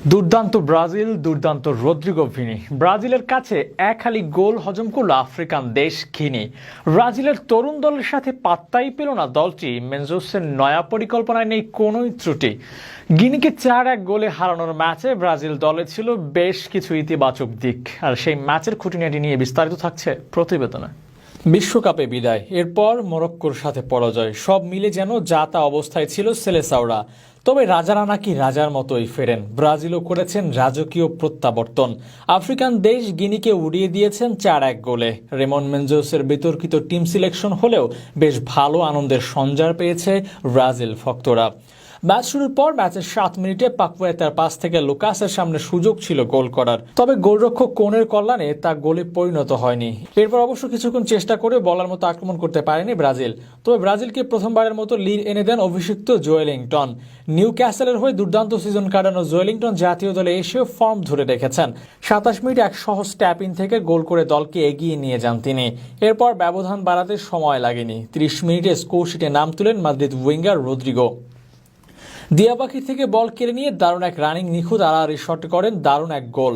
দুর্দান্ত ব্রাজিল, দুর্দান্ত Rodrigo Vini. ব্রাজিলের কাছে এক হালি গোল হজম করল আফ্রিকান দেশ গিনি। ব্রাজিলের তরুণ দলের সাথে পাত্তাই পেল না দলটি। মেনজোসের নয়া পরিকল্পনায় নেই কোনোই ত্রুটি। গিনিকে 4-1 গোলে হারানোর ম্যাচে ব্রাজিল দলে ছিল বেশ কিছু ইতিবাচক দিক, আর সেই ম্যাচের খুঁটিনাটি নিয়ে বিস্তারিত থাকছে প্রতিবেদনে। বিশ্বকাপে বিদায়, এরপর মরক্কোর সাথে পরাজয়, সব মিলে যেন যা তা অবস্থায় ছিল সেলেসাওরা। তবে রাজারা নাকি রাজার মতোই ফেরেন। ব্রাজিলও করেছেন রাজকীয় প্রত্যাবর্তন। আফ্রিকান দেশ গিনিকে উড়িয়ে দিয়েছেন 4-1 গোলে। রেমন মেনজোসের বিতর্কিত টিম সিলেকশন হলেও বেশ ভালো আনন্দের সঞ্চার পেয়েছে ব্রাজিল ভক্তরা। ম্যাচ শুরুর পর ম্যাচের 7 মিনিটে পাকুয়েতার পাস থেকে লুকাসের সামনে সুযোগ ছিল গোল করার, তবে গোলরক্ষক কোনের কল্যাণে তা গোলে পরিণত হয়নি। এরপর অবশ্য কিছুক্ষণ চেষ্টা করে বলার মতো আক্রমণ করতে পারেনি ব্রাজিল। তবে ব্রাজিলকে প্রথমবারের মতো লিড এনে দেন অভিষিক্ত জোয়েলিংটন। নিউ ক্যাসেলের হয়ে দুর্দান্ত সিজন কাটানো জোয়েলিংটন জাতীয় দলে এসেও ফর্ম ধরে রেখেছেন। 27 মিনিট এক সহজ ট্যাপ ইন থেকে গোল করে দলকে এগিয়ে নিয়ে যান তিনি। এরপর ব্যবধান বাড়াতে সময় লাগেনি। 30 মিনিটে স্কোর শিটে নাম তুলেন মাদ্রিদ উইঙ্গার রদ্রিগো। দিয়াবাকি থেকে বল কেড়ে নিয়ে দারুণ এক রানিং নিখুঁত আড়াআড়ি শট করেন দারুণ এক গোল।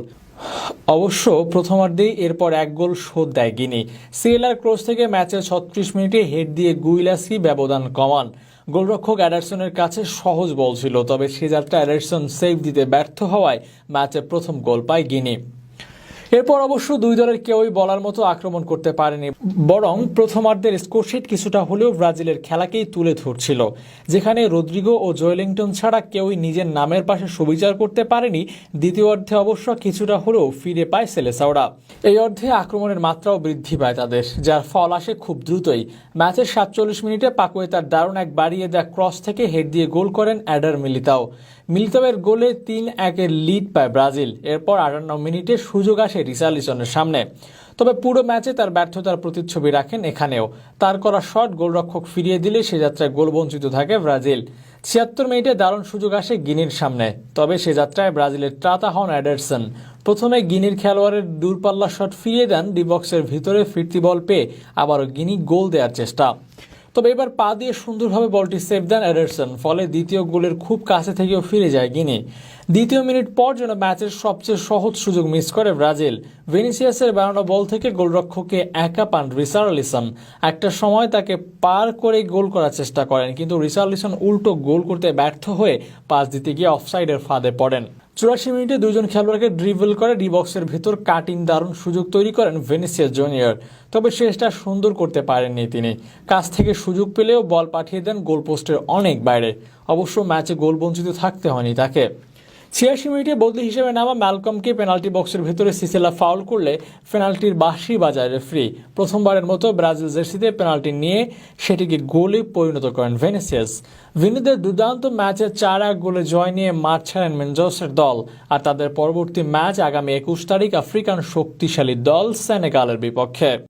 অবশ্য প্রথমার্ধেই এরপর এক গোল শোধ দেয় গিনি। সিএলআর ক্রস থেকে ম্যাচের 36 মিনিটে হেড দিয়ে গুইলাসি ব্যবধান কমান। গোলরক্ষক অ্যাডারসনের কাছে সহজ বল ছিল, তবে সে যাত্রা অ্যাডারসন সেভ দিতে ব্যর্থ হওয়ায় ম্যাচে প্রথম গোল পায় গিনি। এরপর অবশ্য দুই দলের কেউই বলার মতো আক্রমণ করতে পারেনি, বরং প্রথমার্ধের স্কোরশিট কিছুটা হলেও ব্রাজিলের খেলাকেই তুলে ধরছিল। যেখানে রদ্রিগো ও জোয়েলিংটন ছাড়া কেউই নিজের নামের পাশে সুবিচার করতে পারেনি, দ্বিতীয় অর্ধে অবশ্য কিছুটা হলেও ফিরে পায় সেলেসাওরা। এই অর্ধে আক্রমণের মাত্রাও বৃদ্ধি পায় তাদের, যার ফল আসে খুব দ্রুতই। ম্যাচের 47 মিনিটে পাকুয়েতার দারুণ এক বাড়িয়ে দেওয়া ক্রস থেকে হেড দিয়ে গোল করেন অ্যাডার মিলিতাওয়ের গোলে 3-1 লিড পায় ব্রাজিল। এরপর 58 মিনিটে সুযোগ আসে রিচার্লিসনের সামনে, তবে পুরো ম্যাচে তার ব্যর্থতার প্রতিচ্ছবি রাখেন এখানেও। তার করা শট গোলরক্ষক ফিরিয়ে দিলে সে যাত্রায় গোল বঞ্চিত থাকে ব্রাজিল। 76 মিনিটে দারুণ সুযোগ আসে গিনির সামনে, তবে সে যাত্রায় ব্রাজিলের ত্রাতা হন অ্যাডারসন। প্রথমে গিনির খেলোয়াড়ের দূরপাল্লা শট ফিরিয়ে দেন, ডিবক্সের ভিতরে ফিরতি বল পেয়ে আবারও গিনি গোল দেওয়ার চেষ্টা, তবে এবার পা দিয়ে সুন্দরভাবে বলটি সেভ দেন অ্যাডারসন। ফলে দ্বিতীয় গোলের খুব কাছে থেকেও ফিরে যায় গিনি। দ্বিতীয় মিনিট পর যেন ম্যাচের সবচেয়ে সহজ সুযোগ মিস করে ব্রাজিল। ভিনিসিয়াসের বানানো বল থেকে গোলরক্ষককে একা পান রিচার্লিসন। একটা সময় তাকে পার করে গোল করার চেষ্টা করেন, কিন্তু রিচার্লিসন উল্টো গোল করতে ব্যর্থ হয়ে পাস দিতে গিয়ে অফসাইডের ফাঁদে পড়েন। 84 মিনিটে দুজন খেলোয়াড়কে ড্রিবল করে ডিবক্সের ভেতর কাটিং দারুণ সুযোগ তৈরি করেন ভিনিসিয়াস জুনিয়র, তবে শেষটা সুন্দর করতে পারেননি তিনি। কাছ থেকে সুযোগ পেলেও বল পাঠিয়ে দেন গোলপোস্টের অনেক বাইরে। অবশ্য ম্যাচে গোল বঞ্চিত থাকতে হয়নি তাকে। 86 মিনিটে বদলি হিসেবে নামা ম্যালকমকে পেনাল্টি বক্সের ভেতরে সিসেলা ফাউল করলে পেনাল্টির বাঁশি বাজায় রেফারি। প্রথমবারের মতো ব্রাজিল জার্সিতে পেনাল্টি নিয়ে সেটিকে গোলে পরিণত করেন ভিনিসিয়াস। ভিনিদের দুর্দান্ত ম্যাচে 4-1 গোলে জয় নিয়ে মাঠ ছাড়েন মেনজোসের দল, আর তাদের পরবর্তী ম্যাচ আগামী 21 তারিখ আফ্রিকান শক্তিশালী দল সেনেগালের বিপক্ষে।